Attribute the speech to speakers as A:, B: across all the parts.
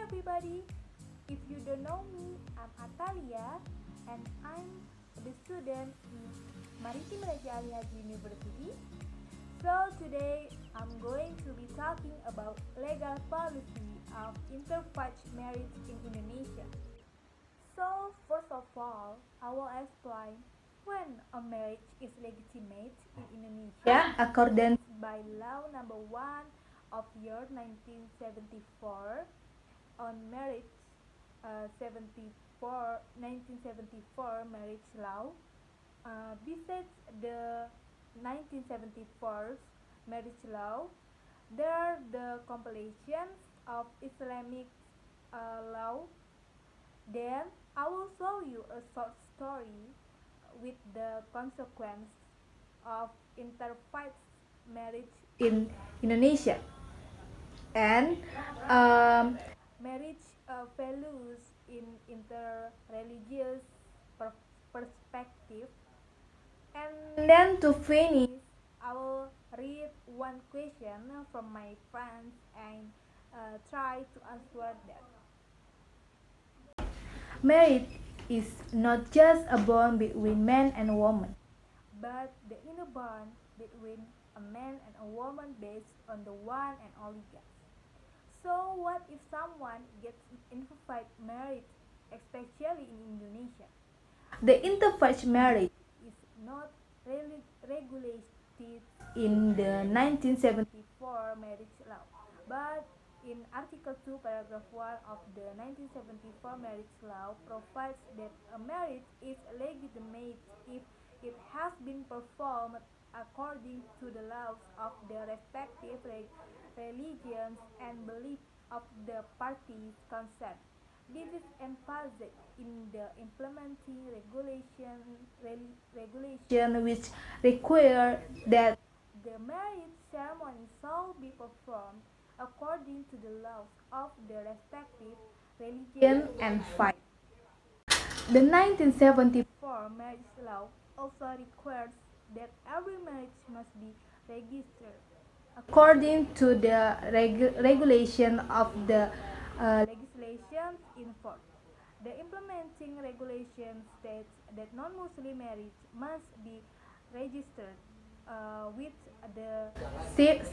A: everybody. If you don't know me, I'm Athalia and I'm the student in Maritim Raja Ali Haji University. So today I'm going to be talking about legal policy of interfaith marriage in Indonesia. So first of all, I will explain when a marriage is legitimate in Indonesia according by law number 1 of year 1974 on marriage 1974 marriage law. Besides the 1974 marriage law, there are the compilations of Islamic law. Then I will show you a short story with the consequence of interfaith marriage in Indonesia and um, marriage values in interreligious per- perspective. And then to finish, I will read one question from my friends and try to answer that. Marriage is not just a bond between man and woman, but the inner bond between a man and a woman based on the one and only God. So, what if someone gets interfaith married, especially in Indonesia? The interfaith marriage is not really regulated in the 1974 marriage law, but in Article 2, Paragraph 1 of the 1974 marriage law provides that a marriage is legitimate if it has been performed according to the laws of the respective religions and beliefs of the parties concerned. This is emphasized in the implementing regulation which require that the marriage ceremony shall be performed according to the laws of the respective religion and faith. The 1974 marriage law also requires that every marriage must be registered according to the regulation of the legislation in force. The implementing regulation states that non-Muslim marriage must be registered with the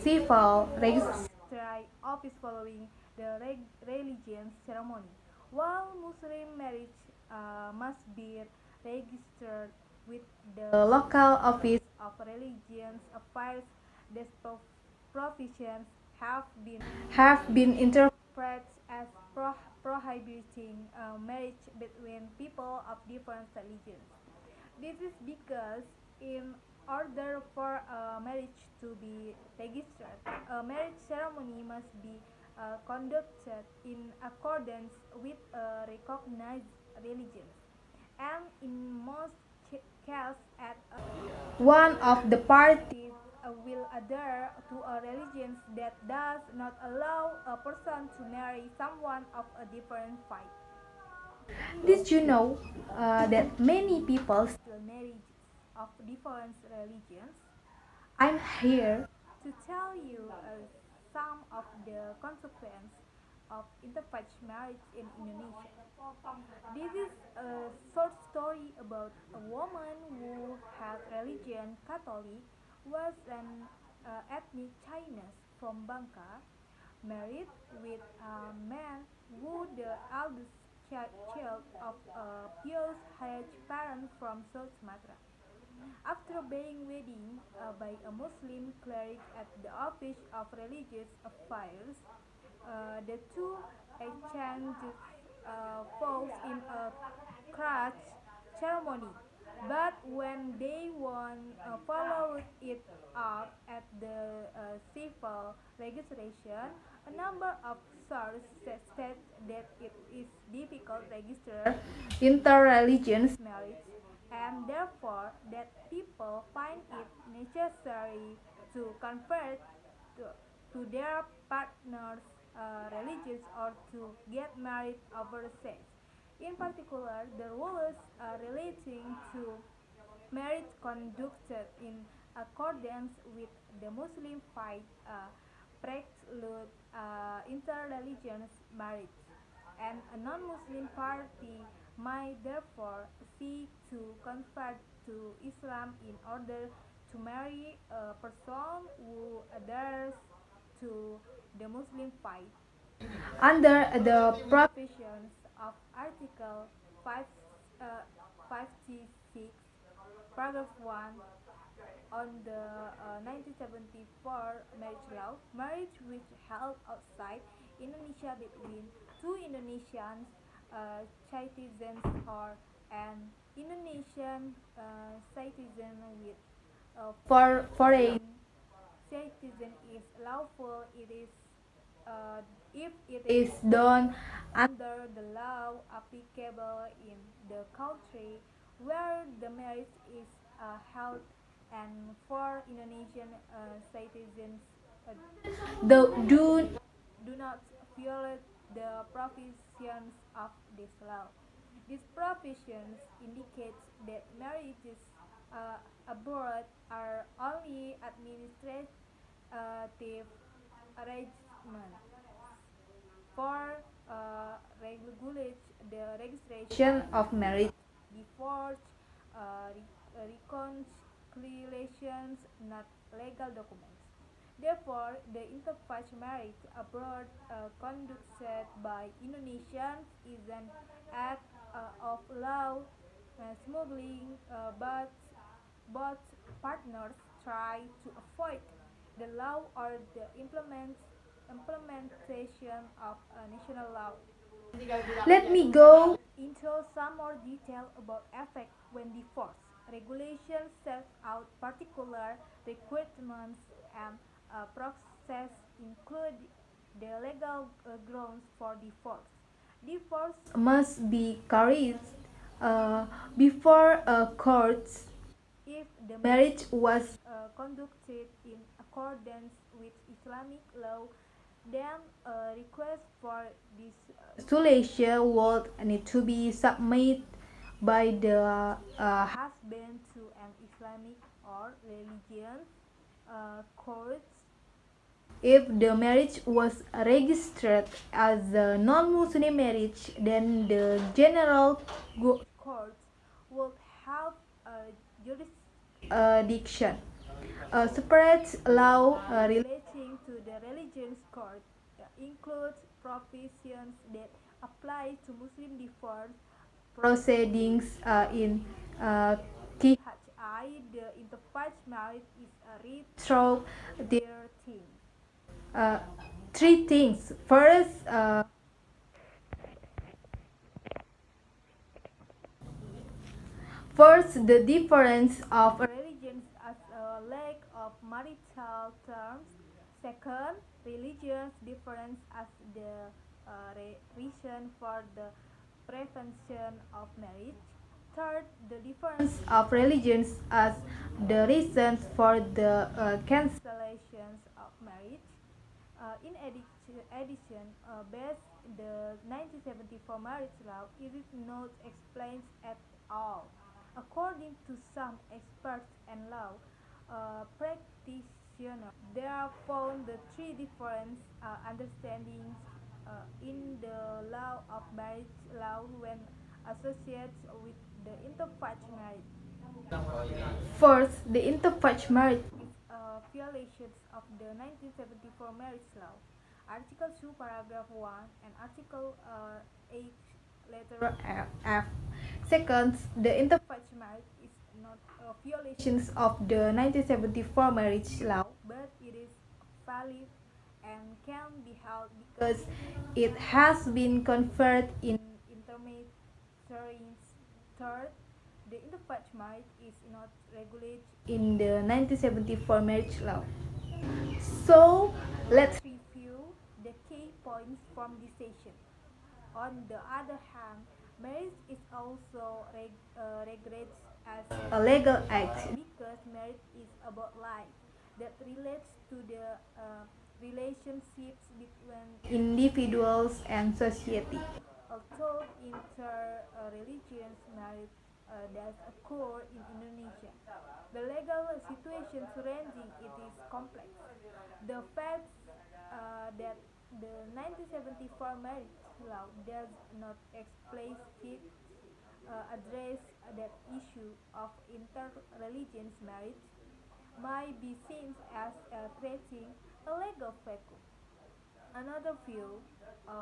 A: civil registry office following the religion ceremony, while Muslim marriage must be registered with the local office of religious affairs. These provisions have been interpreted as prohibiting marriage between people of different religions. This is because in order for a marriage to be registered, a marriage ceremony must be conducted in accordance with a recognized religion, and in most cases, at one of the parties will adhere to a religion that does not allow a person to marry someone of a different faith. Did you know that many people still marry of different religions? I'm here to tell you some of the consequences of interfaith marriage in Indonesia. This is a short story about a woman who had religion Catholic, was an ethnic Chinese from Bangka, married with a man who the eldest child of a pious Hajj parent from South Sumatra. After being wedded by a Muslim cleric at the Office of Religious Affairs, the two exchanged vows in a crutch ceremony. But when they followed it up at the civil registration, a number of sources state that it is difficult to register interreligious marriage, and therefore that people find it necessary to convert to, to their partner's religions or to get married overseas. In particular, the rules relating to marriage conducted in accordance with the Muslim faith preclude interreligious marriage. and a non-Muslim party might therefore seek to convert to Islam in order to marry a person who adheres to the Muslim faith. Under the provisions of Article 5, 56, paragraph 1 on the 1974 marriage law, marriage which held outside Indonesia between two Indonesian citizens or an Indonesian citizen with for foreign citizen is lawful. It is if it is done under the law applicable in the country where the marriage is held, and for Indonesian citizens uh, do not violate the provisions of this law. These provisions indicate that marriages abroad are only administrative arrangements for regulate the registration of marriage, divorce, reconciliations, not legal documents. Therefore, the interfaith marriage abroad conducted by Indonesians is an act of law smuggling, but both partners try to avoid the law or the implementation of a national law. Let me go into some more detail about effect when divorced. Regulations set out particular requirements and process include the legal grounds for divorce. Divorce must be carried uh, before a court if the marriage was conducted in accordance with Islamic law. Then a request for dissolution would need to be submitted by the husband to an Islamic or religious court. If the marriage was registered as a non-Muslim marriage, then the general court would have a jurisdiction. A separate law relating to the religious court includes provisions that apply to Muslim divorce proceedings in uh, KHI. The interfaith marriage is read through their things. Uh, Three things. First, the difference of religions as a lack of marital terms. Second, religious difference as the reason for the prevention of marriage. Third, the difference of religions as the reasons for the cancellations of marriage. In addition, based the 1974 marriage law, it is not explained at all. According to some experts and law practitioners, they have found the three different understandings in the law of marriage law when associated with the interfaith marriage. First, the interfaith marriage is a violation of the 1974 marriage law, Article 2, Paragraph 1, and Article 8, letter F. Second, the interfaith marriage is not a violation of the 1974 marriage law, but it is valid and can be held because it has been conferred in intermediaries. Third, the interfaith marriage is not regulated in the 1974 marriage law. So, let's review the key points from this session. On the other hand, marriage is also regarded as a legal act because marriage is about life that relates to the relationships between individuals and society. Although inter-religious marriage does occur in Indonesia, the legal situation surrounding it is complex. The facts that The 1974 marriage law does not explicitly address that issue of interreligious marriage might be seen as creating a legal vacuum. Another view,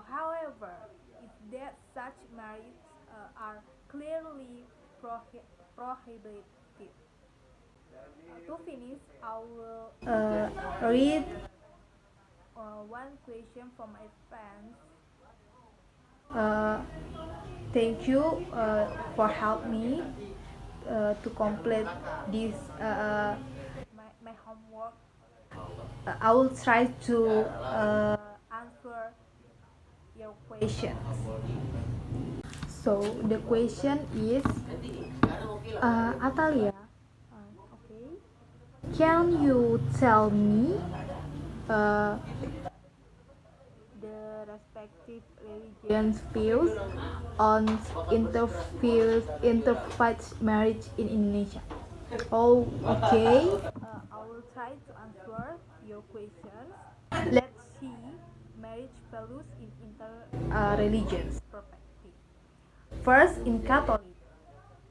A: however, is that such marriages are clearly prohibited. To finish, I will read one question from my fans. Uh, Thank you for help me to complete this my homework. I will try to answer your questions. So the question is, Athalia, okay, can you tell me uh, the respective religions' views on interfaith marriage in Indonesia? Oh, okay. I will try to answer your questions. Let's see marriage values in inter religions perspective. First, in Catholic,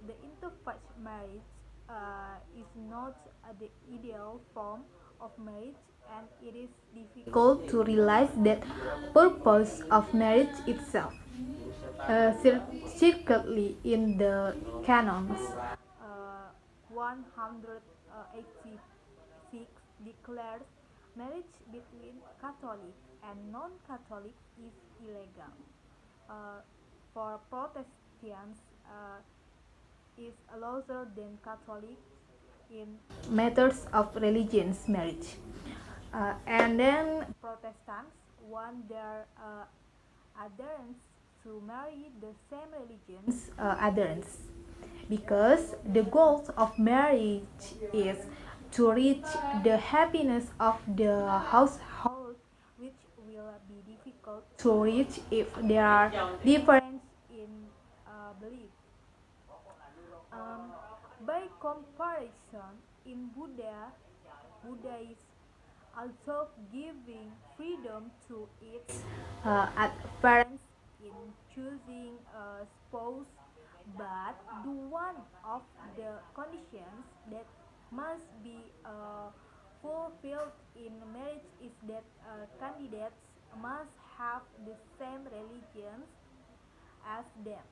A: the interfaith marriage is not the ideal form of marriage, and it is difficult to realize that purpose of marriage itself. Secretly in the canons, 186 declares marriage between Catholic and non-Catholic is illegal. Uh, for Protestants, is looser than Catholics in matters of religious marriage. And then Protestants want their adherents to marry the same religion's adherents because the goal of marriage is to reach the happiness of the household, which will be difficult to reach if there are differences in belief. Um, by comparison, in Buddhism also giving freedom to its adherents in choosing a spouse, but the one of the conditions that must be fulfilled in marriage is that candidates must have the same religions as them.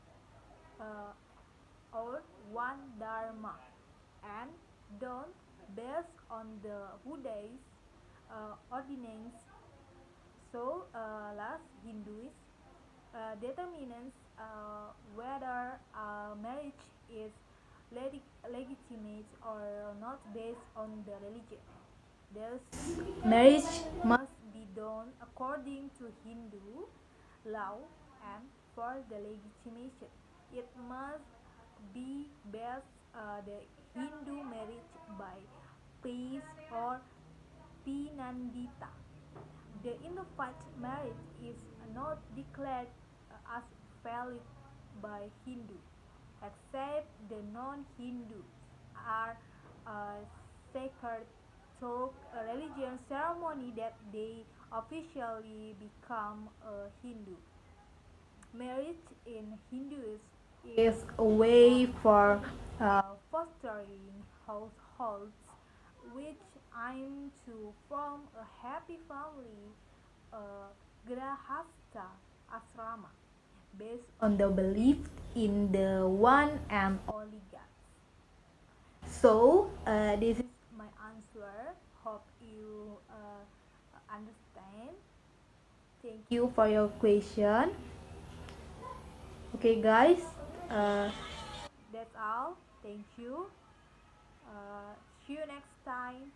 A: Uh, or one dharma, and don't based on the Buddhist ordinance. So last Hindus determines whether marriage is legitimate or not based on the religion. Thus, marriage must be done according to Hindu law, and for the legitimation, it must be based the Hindu marriage by priest or Pinandita. The interfaith marriage is not declared as valid by Hindu, except the non-Hindus are sacred through a religious ceremony that they officially become a Hindu. Marriage in Hinduism is a way for fostering households which aim to form a happy family, grahastha asrama, based on the belief in the one and only God. So, this is my answer. Hope you understand. Thank you for your question. Okay, guys, uh, that's all. Thank you. See you next time.